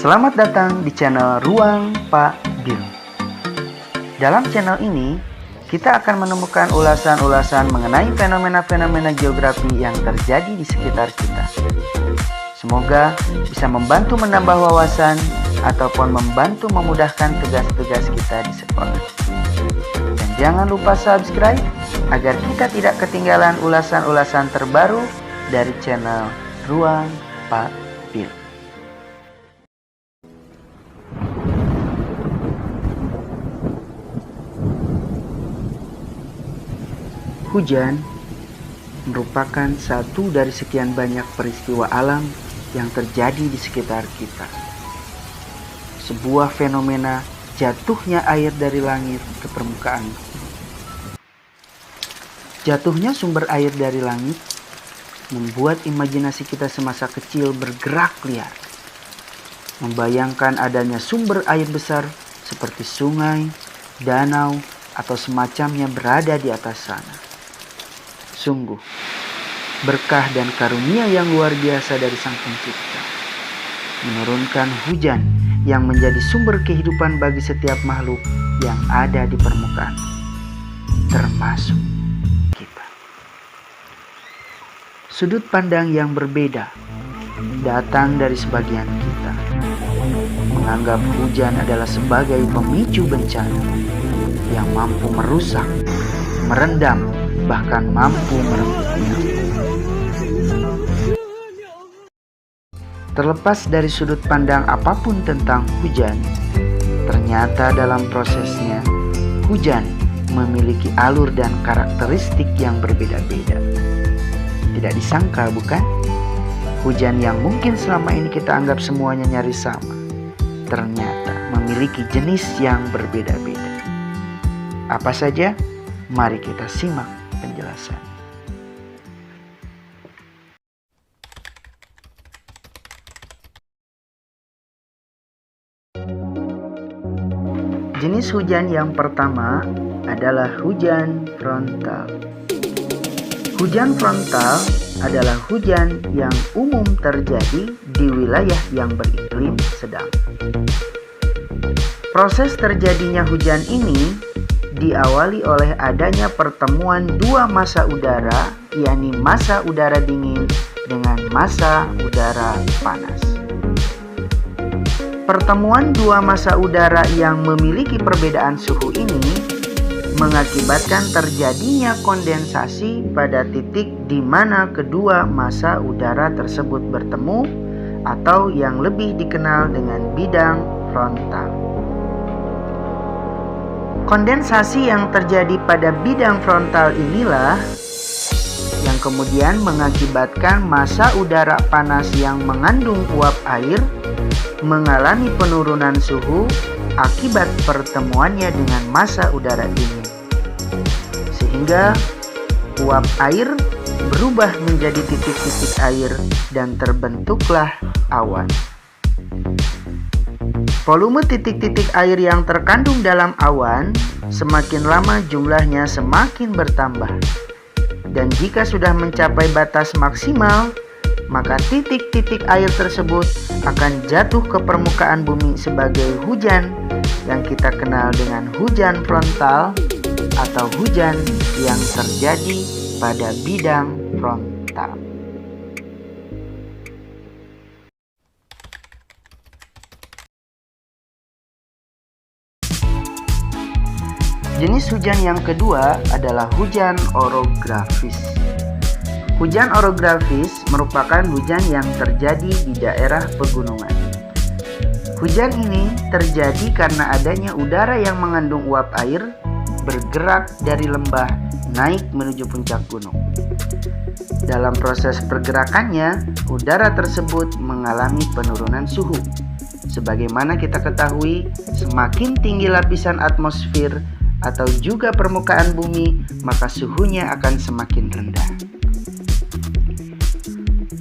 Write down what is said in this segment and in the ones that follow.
Selamat datang di channel Ruang Pak Bil. Dalam channel ini, kita akan menemukan ulasan-ulasan mengenai fenomena-fenomena geografi yang terjadi di sekitar kita. Semoga bisa membantu menambah wawasan ataupun membantu memudahkan tugas-tugas kita di sekolah. Dan jangan lupa subscribe agar kita tidak ketinggalan ulasan-ulasan terbaru dari channel Ruang Pak Bil. Hujan merupakan satu dari sekian banyak peristiwa alam yang terjadi di sekitar kita. Sebuah fenomena jatuhnya air dari langit ke permukaan. Jatuhnya sumber air dari langit membuat imajinasi kita semasa kecil bergerak liar. Membayangkan adanya sumber air besar seperti sungai, danau, atau semacamnya berada di atas sana. Sungguh, berkah dan karunia yang luar biasa dari Sang Pencipta. Menurunkan hujan yang menjadi sumber kehidupan bagi setiap makhluk yang ada di permukaan, termasuk kita. Sudut pandang yang berbeda datang dari sebagian kita, menganggap hujan adalah sebagai pemicu bencana yang mampu merusak, merendam, bahkan mampu merenggut nyawa. Terlepas dari sudut pandang apapun tentang hujan, ternyata dalam prosesnya hujan memiliki alur dan karakteristik yang berbeda-beda. Tidak disangka, bukan? Hujan yang mungkin selama ini kita anggap semuanya nyaris sama, ternyata memiliki jenis yang berbeda-beda. Apa saja? Mari kita simak penjelasan. Jenis hujan yang pertama adalah hujan frontal. Hujan frontal adalah hujan yang umum terjadi di wilayah yang beriklim sedang. Proses terjadinya hujan ini diawali oleh adanya pertemuan dua massa udara, yakni massa udara dingin dengan massa udara panas. Pertemuan dua massa udara yang memiliki perbedaan suhu ini mengakibatkan terjadinya kondensasi pada titik di mana kedua massa udara tersebut bertemu, atau yang lebih dikenal dengan bidang frontal. Kondensasi yang terjadi pada bidang frontal inilah yang kemudian mengakibatkan massa udara panas yang mengandung uap air mengalami penurunan suhu akibat pertemuannya dengan massa udara dingin, sehingga uap air berubah menjadi titik-titik air dan terbentuklah awan. Volume titik-titik air yang terkandung dalam awan semakin lama jumlahnya semakin bertambah. Dan jika sudah mencapai batas maksimal, maka titik-titik air tersebut akan jatuh ke permukaan bumi sebagai hujan yang kita kenal dengan hujan frontal atau hujan yang terjadi pada bidang frontal. Jenis hujan yang kedua adalah hujan orografis. Hujan orografis merupakan hujan yang terjadi di daerah pegunungan. Hujan ini terjadi karena adanya udara yang mengandung uap air bergerak dari lembah naik menuju puncak gunung. Dalam proses pergerakannya, udara tersebut mengalami penurunan suhu. Sebagaimana kita ketahui, semakin tinggi lapisan atmosfer atau juga permukaan bumi, maka suhunya akan semakin rendah.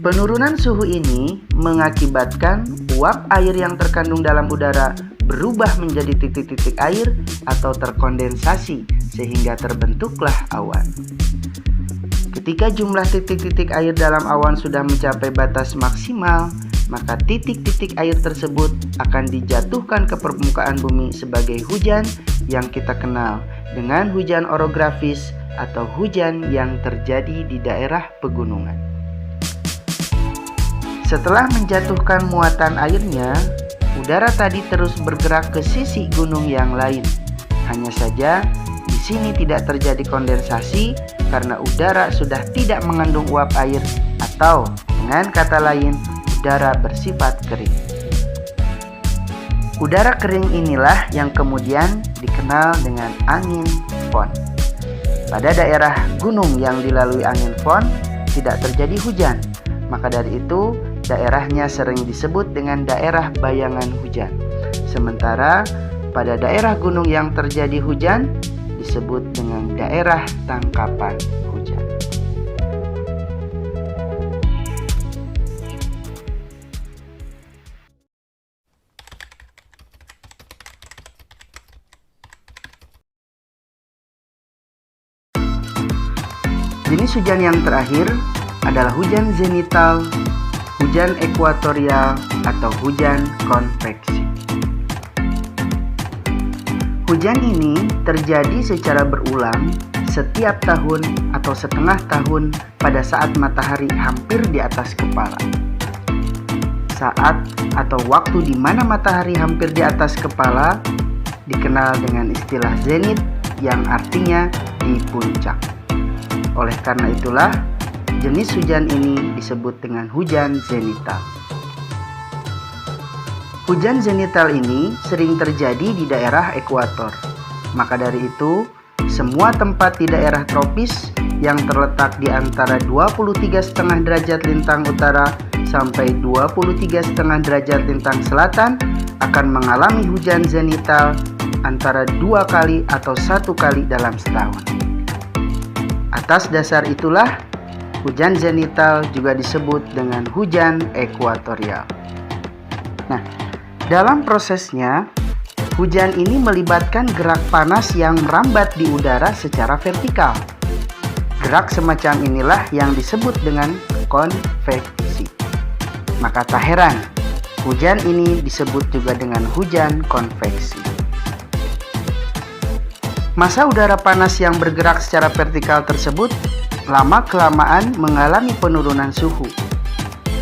Penurunan suhu ini mengakibatkan uap air yang terkandung dalam udara berubah menjadi titik-titik air atau terkondensasi sehingga terbentuklah awan. Ketika jumlah titik-titik air dalam awan sudah mencapai batas maksimal, maka titik-titik air tersebut akan dijatuhkan ke permukaan bumi sebagai hujan yang kita kenal dengan hujan orografis atau hujan yang terjadi di daerah pegunungan. Setelah menjatuhkan muatan airnya, udara tadi terus bergerak ke sisi gunung yang lain. Hanya saja di sini tidak terjadi kondensasi karena udara sudah tidak mengandung uap air, atau dengan kata lain, udara bersifat kering. Udara kering inilah yang kemudian dikenal dengan angin fon. Pada daerah gunung yang dilalui angin fon tidak terjadi hujan, maka dari itu daerahnya sering disebut dengan daerah bayangan hujan. Sementara pada daerah gunung yang terjadi hujan disebut dengan daerah tangkapan hujan. Jenis hujan yang terakhir adalah hujan zenital, hujan ekuatorial, atau hujan konveksi. Hujan ini terjadi secara berulang setiap tahun atau setengah tahun pada saat matahari hampir di atas kepala. Saat atau waktu di mana matahari hampir di atas kepala dikenal dengan istilah zenit yang artinya di puncak. Oleh karena itulah jenis hujan ini disebut dengan hujan zenital. Hujan zenital ini sering terjadi di daerah ekuator. Maka dari itu, semua tempat di daerah tropis yang terletak di antara 23,5 derajat lintang utara sampai 23,5 derajat lintang selatan akan mengalami hujan zenital antara 2 kali atau 1 kali dalam setahun. Atas dasar itulah, hujan zenital juga disebut dengan hujan ekuatorial. Nah, dalam prosesnya, hujan ini melibatkan gerak panas yang merambat di udara secara vertikal. Gerak semacam inilah yang disebut dengan konveksi. Maka tak heran, hujan ini disebut juga dengan hujan konveksi. Massa udara panas yang bergerak secara vertikal tersebut lama-kelamaan mengalami penurunan suhu,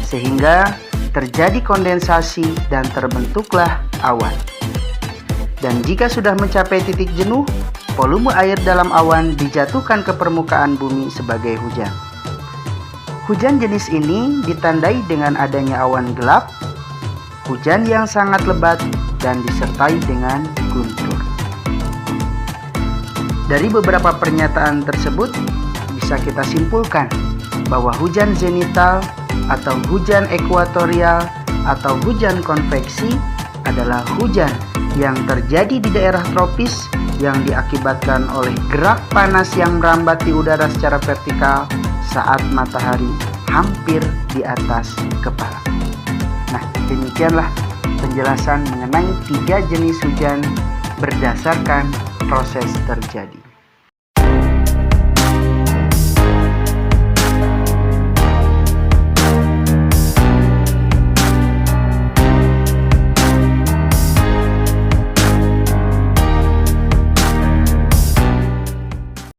sehingga terjadi kondensasi dan terbentuklah awan. Dan jika sudah mencapai titik jenuh, volume air dalam awan dijatuhkan ke permukaan bumi sebagai hujan. Hujan jenis ini ditandai dengan adanya awan gelap, hujan yang sangat lebat, dan disertai dengan guntur. Dari beberapa pernyataan tersebut, bisa kita simpulkan bahwa hujan zenital atau hujan ekuatorial atau hujan konveksi adalah hujan yang terjadi di daerah tropis yang diakibatkan oleh gerak panas yang merambat di udara secara vertikal saat matahari hampir di atas kepala. Nah, demikianlah penjelasan mengenai 3 jenis hujan berdasarkan proses terjadi.